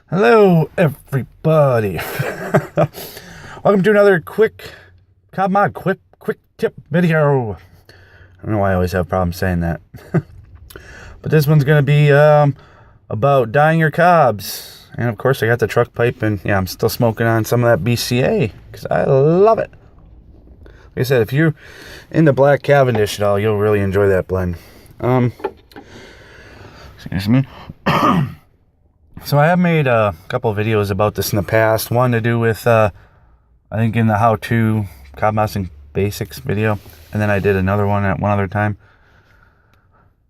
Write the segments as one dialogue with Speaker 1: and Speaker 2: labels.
Speaker 1: Hello, everybody. Welcome to another quick Cobb Mod quick tip video. I don't know why I always have problems saying that. But this one's going to be about dyeing your cobs. And of course, I got the truck pipe, and yeah, I'm still smoking on some of that BCA because I love it. Like I said, if you're into Black Cavendish at all, you'll really enjoy that blend. Excuse me. So I have made a couple of videos about this in the past. One to do with, I think in the how-to Cobb modding basics video. And then I did another one at one other time.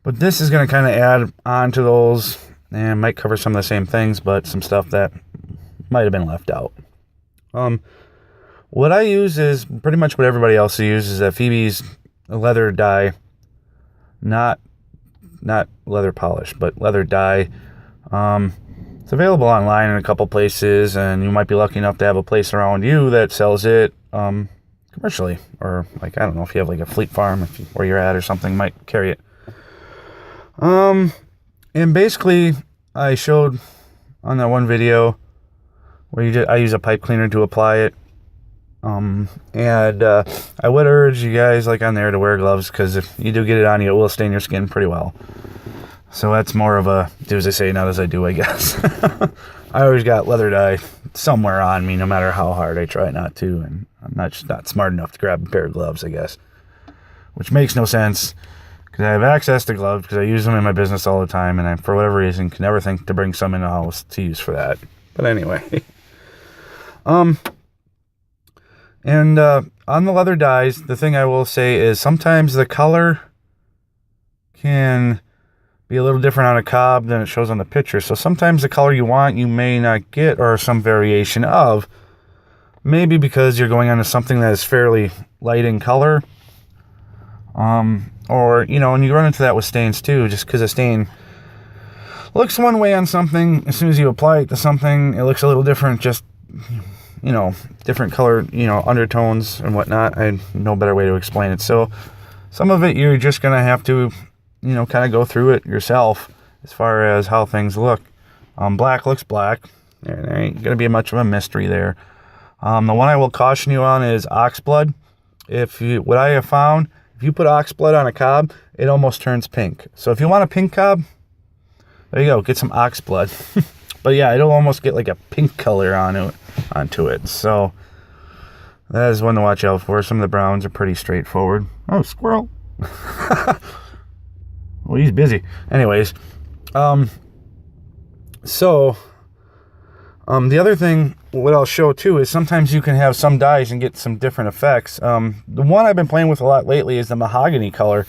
Speaker 1: But this is going to kind of add on to those and might cover some of the same things, but some stuff that might have been left out. What I use is pretty much what everybody else uses, a Phoebe's leather dye. Not leather polish, but leather dye. It's available online in a couple places, and you might be lucky enough to have a place around you that sells it commercially, or like, I don't know, if you have like a Fleet Farm where you're at or something, might carry it. And basically I showed on that one video where I use a pipe cleaner to apply it. And I would urge you guys like on there to wear gloves, because if you do get it on you, it will stain your skin pretty well. So that's more of a do as I say, not as I do, I guess. I always got leather dye somewhere on me, no matter how hard I try not to, and I'm not smart enough to grab a pair of gloves, I guess. Which makes no sense, because I have access to gloves, because I use them in my business all the time, and I, for whatever reason, can never think to bring some in the house to use for that. But anyway. And on the leather dyes, the thing I will say is sometimes the color can be a little different on a cob than it shows on the picture. So sometimes the color you want, you may not get, or some variation of. Maybe because you're going onto something that is fairly light in color. Or, you know, and you run into that with stains too, just because a stain looks one way on something. As soon as you apply it to something, it looks a little different, just, you know, different color, you know, undertones and whatnot. I have no better way to explain it. So some of it you're just going to have to, you know, kind of go through it yourself as far as how things look. Black looks black. There ain't going to be much of a mystery there. The one I will caution you on is oxblood. What I have found, if you put oxblood on a cob, it almost turns pink. So if you want a pink cob, there you go, get some oxblood. But yeah, it'll almost get like a pink color onto it. So that is one to watch out for. Some of the browns are pretty straightforward. Oh, squirrel. Well, he's busy. Anyways, the other thing, what I'll show too, is sometimes you can have some dyes and get some different effects. The one I've been playing with a lot lately is the mahogany color.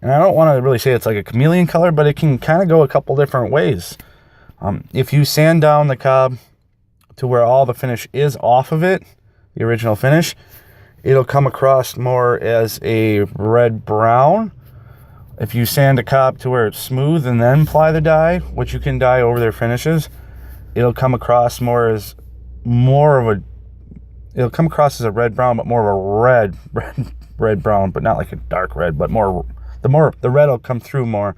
Speaker 1: And I don't want to really say it's like a chameleon color, but it can kind of go a couple different ways. If you sand down the cob to where all the finish is off of it, the original finish, it'll come across more as a red-brown. If you sand a cob to where it's smooth and then apply the dye, which you can dye over their finishes, it'll come across it'll come across as a red-brown, but more of a red-brown, but not like a dark red, but the red will come through more.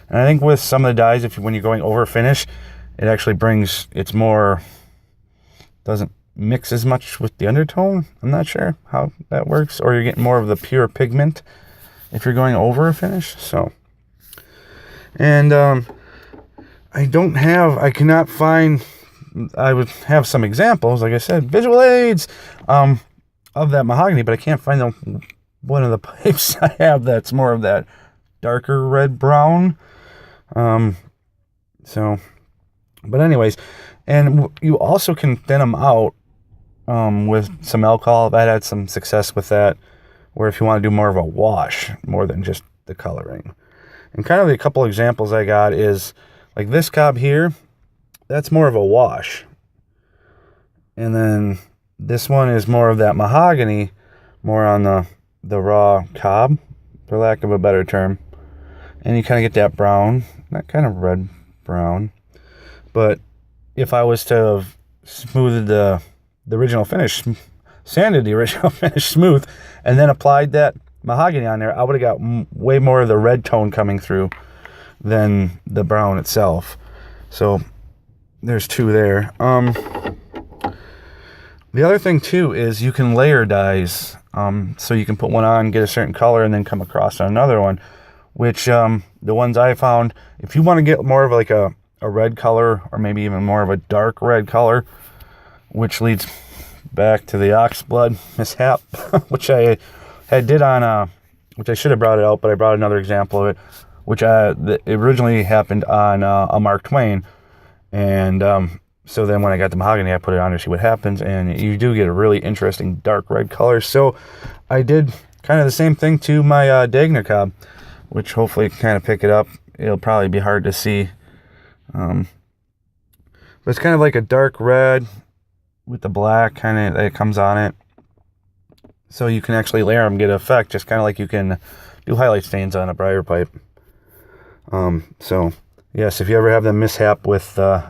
Speaker 1: And I think with some of the dyes, when you're going over finish, it actually doesn't mix as much with the undertone. I'm not sure how that works. Or you're getting more of the pure pigment if you're going over a finish. So, and I would have some examples, like I said, visual aids of that mahogany, but I can't find one of the pipes I have that's more of that darker red-brown. But anyways, and you also can thin them out with some alcohol. I've had some success with that, where if you want to do more of a wash, more than just the coloring. And kind of the couple examples I got is, like this cob here, that's more of a wash. And then this one is more of that mahogany, more on the raw cob, for lack of a better term. And you kind of get that brown, that kind of red brown. But if I was to have smoothed the original finish, sanded the original finish smooth, and then applied that mahogany on there, I would have got way more of the red tone coming through than the brown itself. So there's two there. The other thing too is you can layer dyes. So you can put one on, get a certain color, and then come across another one, which the ones I found, if you want to get more of like a red color, or maybe even more of a dark red color, which leads back to the Oxblood mishap, which I did on, which I should have brought it out, but I brought another example of it, which it originally happened on a Mark Twain, and so then when I got the mahogany, I put it on to see what happens, and you do get a really interesting dark red color. So I did kind of the same thing to my Dagna cob, which hopefully you can kind of pick it up. It'll probably be hard to see. But it's kind of like a dark red with the black kind of that comes on it. So you can actually layer them, get an effect, just kind of like you can do highlight stains on a briar pipe. So yes, if you ever have the mishap with the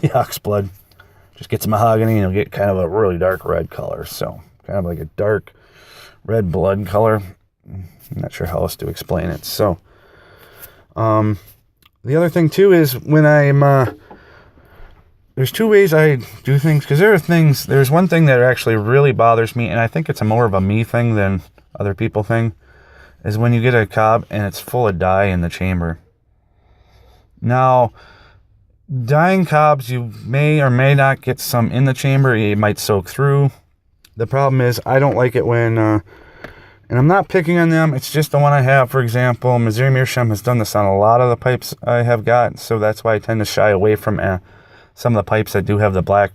Speaker 1: Oxblood, just get some mahogany and you'll get kind of a really dark red color. So kind of like a dark red blood color. I'm not sure how else to explain it. So the other thing too is when I'm there's two ways I do things, because there's one thing that actually really bothers me, and I think it's more of a me thing than other people thing, is when you get a cob and it's full of dye in the chamber. Now, dyeing cobs, you may or may not get some in the chamber. It might soak through. The problem is I don't like it when, and I'm not picking on them, it's just the one I have. For example, Missouri Meerschaum has done this on a lot of the pipes I have got, so that's why I tend to shy away from some of the pipes that do have the black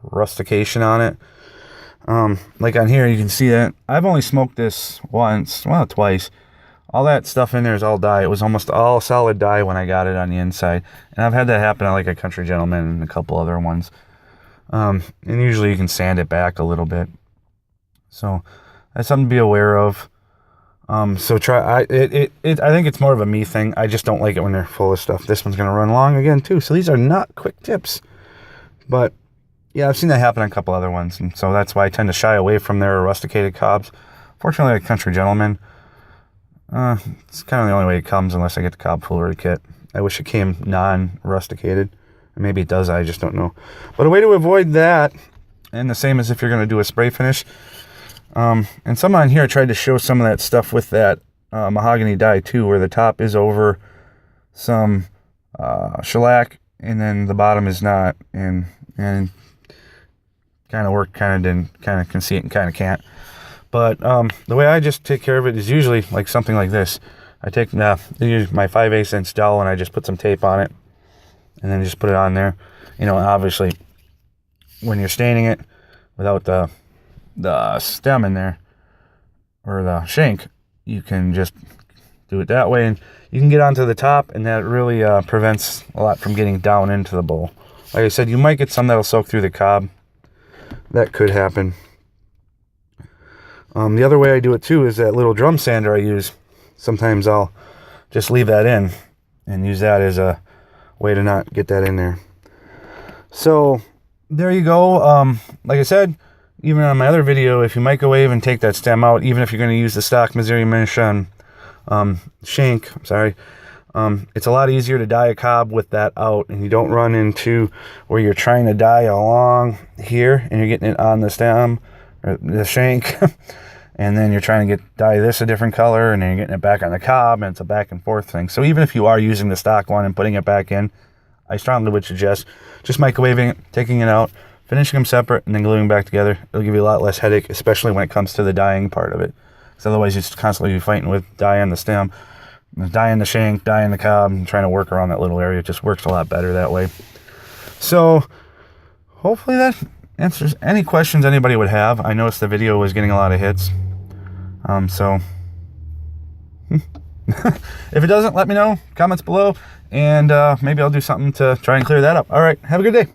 Speaker 1: rustication on it. Like on here, you can see that I've only smoked this twice. All that stuff in there is all dye. It was almost all solid dye when I got it on the inside. And I've had that happen on like a Country Gentleman and a couple other ones. And usually you can sand it back a little bit. So that's something to be aware of. So I think it's more of a me thing. I just don't like it when they're full of stuff. This one's going to run long again too. So these are not quick tips. But yeah, I've seen that happen on a couple other ones. And so that's why I tend to shy away from their rusticated cobs. Fortunately, like Country Gentleman, it's kind of the only way it comes unless I get the cob foolery kit. I wish it came non-rusticated. Maybe it does, I just don't know. But a way to avoid that, and the same as if you're going to do a spray finish, and some on here I tried to show some of that stuff with that mahogany dye too, where the top is over some shellac and then the bottom is not, and kind of worked, kind of didn't, kind of can see it and kind of can't. But the way I just take care of it is usually like something like this. I take my 5/8" dowel and I just put some tape on it and then just put it on there. You know, obviously when you're staining it without the stem in there or the shank, you can just do it that way and you can get onto the top, and that really prevents a lot from getting down into the bowl. Like I said, you might get some that'll soak through the cob. That could happen. The other way I do it too is that little drum sander I use. Sometimes I'll just leave that in and use that as a way to not get that in there. So there you go. Like I said, even on my other video, if you microwave and take that stem out, even if you're going to use the stock Missouri Meerschaum shank, it's a lot easier to dye a cob with that out, and you don't run into where you're trying to dye along here and you're getting it on the stem or the shank and then you're trying to dye this a different color and then you're getting it back on the cob, and it's a back and forth thing. So even if you are using the stock one and putting it back in, I strongly would suggest just microwaving it, taking it out, finishing them separate, and then gluing them back together. It'll give you a lot less headache, especially when it comes to the dyeing part of it. Because otherwise you're just constantly fighting with dye on the stem, dye in the shank, dye in the cob, and trying to work around that little area. It just works a lot better that way. So hopefully that answers any questions anybody would have. I noticed the video was getting a lot of hits. So if it doesn't, let me know. Comments below, and maybe I'll do something to try and clear that up. All right, have a good day.